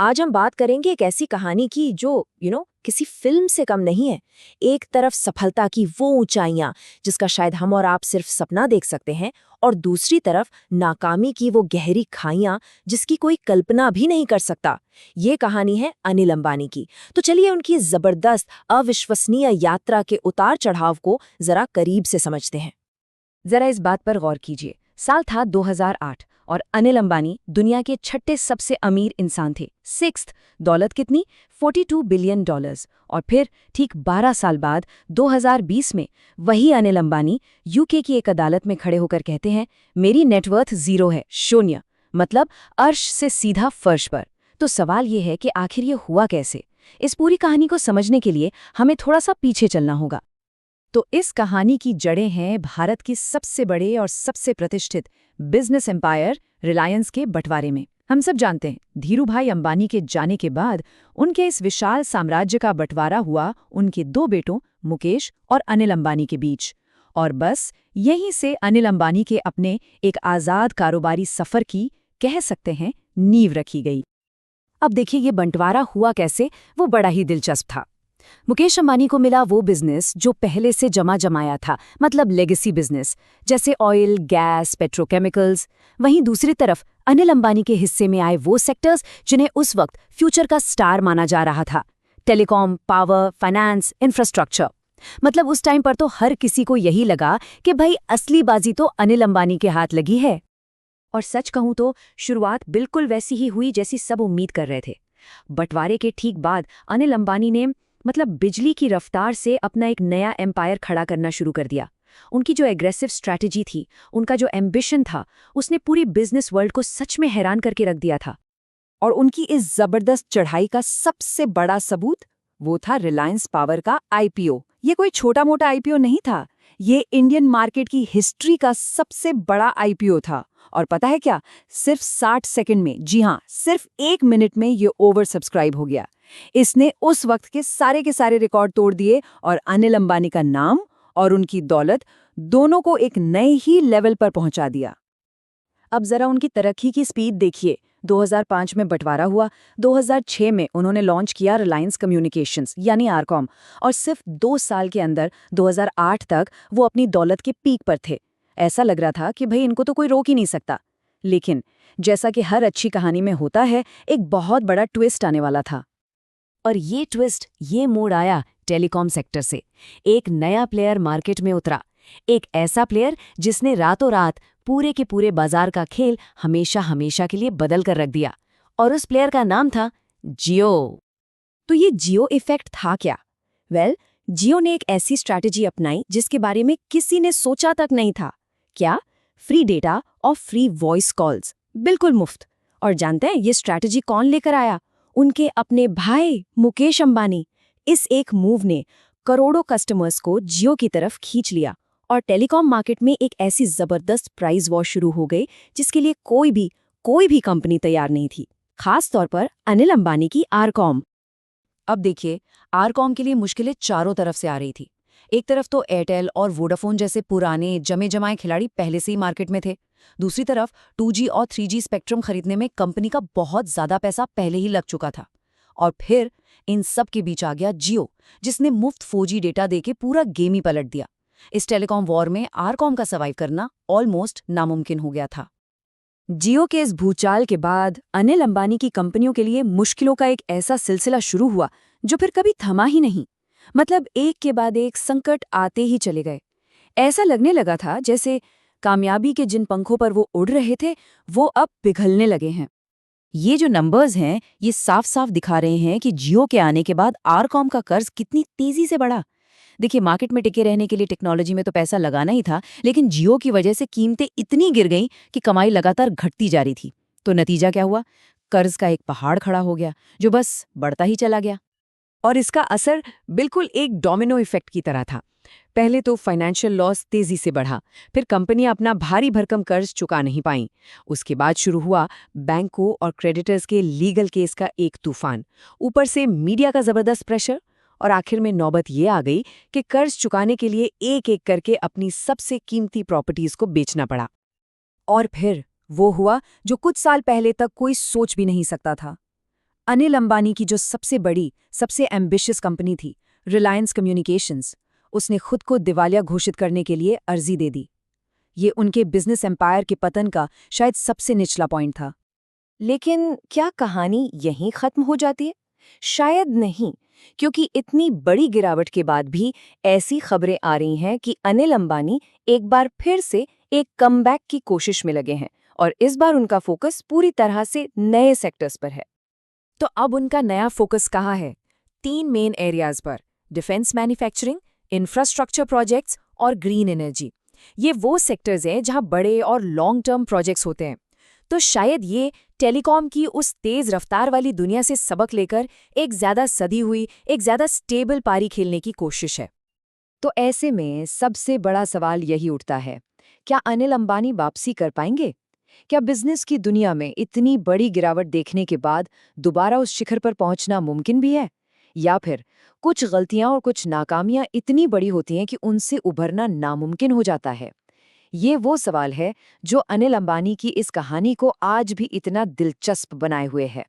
आज हम बात करेंगे एक ऐसी कहानी की जो किसी फिल्म से कम नहीं है। एक तरफ सफलता की वो ऊंचाइयां जिसका शायद हम और आप सिर्फ सपना देख सकते हैं, और दूसरी तरफ नाकामी की वो गहरी खाइयां जिसकी कोई कल्पना भी नहीं कर सकता। ये कहानी है अनिल अंबानी की। तो चलिए उनकी जबरदस्त अविश्वसनीय यात्रा के उतार चढ़ाव को जरा करीब से समझते हैं। जरा इस बात पर गौर कीजिए। साल था 2008 और अनिल अंबानी दुनिया के छठे सबसे अमीर इंसान थे। सिक्स्थ। दौलत कितनी? $42 बिलियन। और फिर ठीक 12 साल बाद 2020 में वही अनिल अंबानी यूके की एक अदालत में खड़े होकर कहते हैं, मेरी नेटवर्थ जीरो है, शून्य। मतलब अर्श से सीधा फर्श पर। तो सवाल ये है कि आखिर ये हुआ कैसे? इस पूरी कहानी को समझने के लिए हमें थोड़ा सा पीछे चलना होगा। तो इस कहानी की जड़ें हैं भारत की सबसे बड़े और सबसे प्रतिष्ठित बिजनेस एम्पायर रिलायंस के बंटवारे में। हम सब जानते हैं, धीरूभाई अंबानी के जाने के बाद उनके इस विशाल साम्राज्य का बंटवारा हुआ उनके दो बेटों मुकेश और अनिल अंबानी के बीच। और बस यहीं से अनिल अंबानी के अपने एक आज़ाद कारोबारी सफ़र की, कह सकते हैं, नींव रखी गई। अब देखिए ये बंटवारा हुआ कैसे, वो बड़ा ही दिलचस्प था। मुकेश अंबानी को मिला वो बिजनेस जो पहले से जमाया था, मतलब लेगेसी बिजनेस, जैसे ऑयल, गैस, पेट्रोकेमिकल्स। वहीं दूसरी तरफ अनिल अंबानी के हिस्से में आए वो सेक्टर्स जिन्हें उस वक्त फ्यूचर का स्टार माना जा रहा था। Telecom, power, finance, infrastructure. मतलब उस टाइम पर तो हर किसी को यही लगा कि भाई असली बाजी तो अनिल अंबानी के हाथ लगी है। और सच कहूं तो शुरुआत बिल्कुल वैसी ही हुई जैसी सब उम्मीद कर रहे थे। बंटवारे के ठीक बाद अनिल अंबानी ने बिजली की रफ्तार से अपना एक नया एम्पायर खड़ा करना शुरू कर दिया। उनकी जो एग्रेसिव स्ट्रैटेजी थी, उनका जो एम्बिशन था, उसने पूरी बिजनेस वर्ल्ड को सच में हैरान करके रख दिया था। और उनकी इस जबरदस्त चढ़ाई का सबसे बड़ा सबूत वो था रिलायंस पावर का आईपीओ। ये कोई छोटा मोटा आईपीओ नहीं था, ये इंडियन मार्केट की हिस्ट्री का सबसे बड़ा आईपीओ था। और पता है क्या, सिर्फ 60 सेकंड में, जी हाँ, सिर्फ 1 मिनट में ये ओवर सब्सक्राइब हो गया। इसने उस वक्त के सारे रिकॉर्ड तोड़ दिए और अनिल अंबानी का नाम और उनकी दौलत दोनों को एक नए ही लेवल पर पहुंचा दिया। अब जरा उनकी तरक्की की स्पीड देखिए। 2005 में बंटवारा हुआ, 2006 में उन्होंने लॉन्च किया रिलायंस कम्युनिकेशंस यानी आरकॉम, और सिर्फ 2 साल के अंदर 2008 तक वो अपनी दौलत के पीक पर थे। ऐसा लग रहा था कि भाई इनको तो कोई रोक ही नहीं सकता। लेकिन जैसा कि हर अच्छी कहानी में होता है, एक बहुत बड़ा ट्विस्ट आने वाला था। और ये ट्विस्ट, ये मोड़ आया टेलीकॉम सेक्टर से। एक नया प्लेयर मार्केट में उतरा, एक ऐसा प्लेयर जिसने रातों रात पूरे के पूरे बाजार का खेल हमेशा के लिए बदल कर रख दिया। और उस प्लेयर का नाम था जियो। तो ये जियो इफेक्ट था क्या? जियो ने एक ऐसी स्ट्रैटेजी अपनाई जिसके बारे में किसी ने सोचा तक नहीं था। क्या? फ्री डेटा और फ्री वॉइस कॉल्स, बिल्कुल मुफ्त। और जानते हैं ये स्ट्रैटेजी कौन लेकर आया? उनके अपने भाई मुकेश अंबानी। इस एक मूव ने करोड़ों कस्टमर्स को जियो की तरफ खींच लिया और टेलीकॉम मार्केट में एक ऐसी जबरदस्त प्राइस वॉर शुरू हो गई जिसके लिए कोई भी कंपनी तैयार नहीं थी, खास तौर पर अनिल अंबानी की आरकॉम। अब देखिए, आरकॉम के लिए मुश्किलें चारों तरफ से आ रही थी। एक तरफ तो एयरटेल और वोडाफोन जैसे पुराने जमे जमाए खिलाड़ी पहले से ही मार्केट में थे। दूसरी तरफ 2G और 3G स्पेक्ट्रम खरीदने में कंपनी का बहुत ज्यादा पैसा पहले ही लग चुका था। और फिर इन सब के बीच आ गया जियो, जिसने मुफ्त 4G डेटा देके पूरा गेम ही पलट दिया। इस टेलीकॉम वॉर में आरकॉम का सर्वाइव करना ऑलमोस्ट नामुमकिन हो गया था। जियो के इस भूचाल के बाद अनिल अंबानी की कंपनियों के लिए मुश्किलों का एक ऐसा सिलसिला शुरू हुआ जो फिर कभी थमा ही नहीं। एक के बाद एक संकट आते ही चले गए। ऐसा लगने लगा था जैसे कामयाबी के जिन पंखों पर वो उड़ रहे थे, वो अब पिघलने लगे हैं। ये जो नंबर्स हैं, ये साफ साफ दिखा रहे हैं कि जियो के आने के बाद आरकॉम का कर्ज कितनी तेजी से बढ़ा। देखिए, मार्केट में टिके रहने के लिए टेक्नोलॉजी में तो पैसा लगाना ही था, लेकिन जियो की वजह से कीमतें इतनी गिर गईं कि कमाई लगातार घटती जा रही थी। तो नतीजा क्या हुआ? कर्ज का एक पहाड़ खड़ा हो गया जो बस बढ़ता ही चला गया। और इसका असर बिल्कुल एक डोमिनो इफेक्ट की तरह था। पहले तो फाइनेंशियल लॉस तेजी से बढ़ा, फिर कंपनियां अपना भारी भरकम कर्ज चुका नहीं पाईं। उसके बाद शुरू हुआ बैंकों और क्रेडिटर्स के लीगल केस का एक तूफान, ऊपर से मीडिया का जबरदस्त प्रेशर, और आखिर में नौबत ये आ गई कि कर्ज चुकाने के लिए एक एक करके अपनी सबसे कीमती प्रॉपर्टीज को बेचना पड़ा। और फिर वो हुआ जो कुछ साल पहले तक कोई सोच भी नहीं सकता था। अनिल अंबानी की जो सबसे बड़ी, सबसे एम्बिशियस कंपनी थी, रिलायंस कम्युनिकेशंस, उसने खुद को दिवालिया घोषित करने के लिए अर्जी दे दी। ये उनके बिजनेस एम्पायर के पतन का शायद सबसे निचला पॉइंट था। लेकिन क्या कहानी यहीं खत्म हो जाती है? शायद नहीं, क्योंकि इतनी बड़ी गिरावट के बाद भी ऐसी खबरें आ रही हैं कि अनिल अंबानी एक बार फिर से एक कमबैक की कोशिश में लगे हैं और इस बार उनका फोकस पूरी तरह से नए सेक्टर्स पर है। तो अब उनका नया फोकस कहाँ है? 3 मेन एरियाज पर: डिफेंस मैन्युफैक्चरिंग, इंफ्रास्ट्रक्चर प्रोजेक्ट्स और ग्रीन एनर्जी। ये वो सेक्टर्स हैं जहां बड़े और लॉन्ग टर्म प्रोजेक्ट्स होते हैं। तो शायद ये टेलीकॉम की उस तेज रफ्तार वाली दुनिया से सबक लेकर एक ज्यादा सदी हुई, एक ज्यादा स्टेबल पारी खेलने की कोशिश है। तो ऐसे में सबसे बड़ा सवाल यही उठता है, क्या अनिल अंबानी वापसी कर पाएंगे? क्या बिजनेस की दुनिया में इतनी बड़ी गिरावट देखने के बाद दोबारा उस शिखर पर पहुंचना मुमकिन भी है? या फिर कुछ गलतियां और कुछ नाकामियां इतनी बड़ी होती हैं कि उनसे उभरना नामुमकिन हो जाता है? ये वो सवाल है जो अनिल अंबानी की इस कहानी को आज भी इतना दिलचस्प बनाए हुए है।